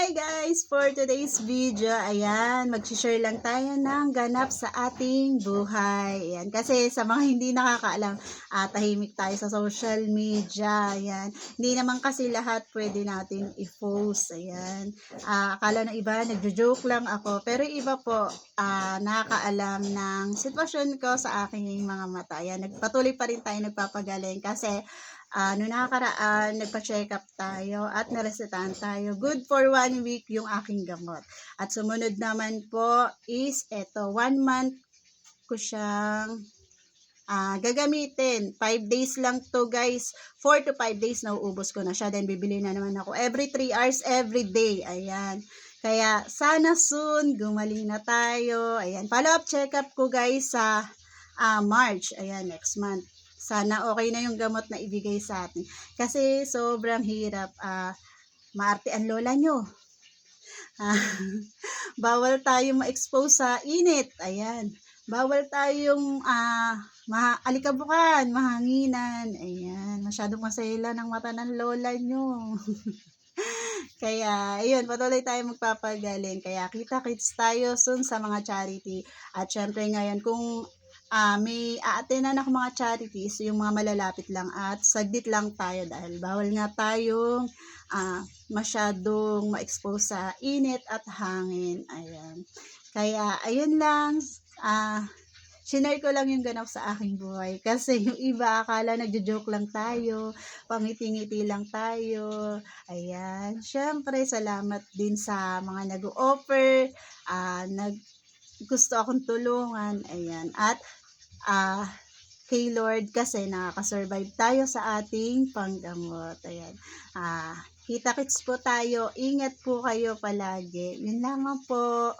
Hi guys! For today's video, ayan, mag-share lang tayo ng ganap sa ating buhay. Ayan, kasi sa mga hindi nakakaalam, tahimik tayo sa social media. Ayan, hindi naman kasi lahat pwede natin i-post. Ayan, akala ng iba, nagjo-joke lang ako. Pero iba po, nakakaalam ng sitwasyon ko sa aking mga mata. Ayan, nagpatuloy pa rin tayo nagpapagaling kasi noong nakakaraan, nagpa-check up tayo at naresetahan tayo. Good for 1 week yung aking gamot. At sumunod naman po is eto, 1 month ko siyang gagamitin. 5 days lang to guys. 4 to 5 days nauubos ko na siya. Then bibili na naman ako every 3 hours every day. Ayan. Kaya sana soon gumaling na tayo. Ayan. Follow up check up ko guys sa March. Ayan, next month. Sana okay na yung gamot na ibigay sa atin. Kasi sobrang hirap. Maarte ang lola nyo. Bawal tayong ma-expose sa init. Ayan. Bawal tayong alikabukan, mahanginan. Ayan. Masyadong masela ng mata ng lola nyo. Kaya, ayun, patuloy tayo magpapagaling. Kaya, kita-kits tayo soon sa mga charity. At syempre ngayon, kung may a-attendan ako mga charities, yung mga malalapit lang at saglit lang tayo dahil bawal nga tayong masyadong ma-expose sa init at hangin. Ayan. Kaya, ayun lang. Sinare ko lang yung ganap sa aking buhay. Kasi yung iba, akala nagjo-joke lang tayo, pangiti-ngiti lang tayo. Ayan. Syempre, salamat din sa mga nag-o-offer, gusto akong tulungan. Ayan. At, kay Lord kasi nakaka-survive tayo sa ating panggamot. Ayan. Kita-kits po tayo. Ingat po kayo palagi. Yun lamang po.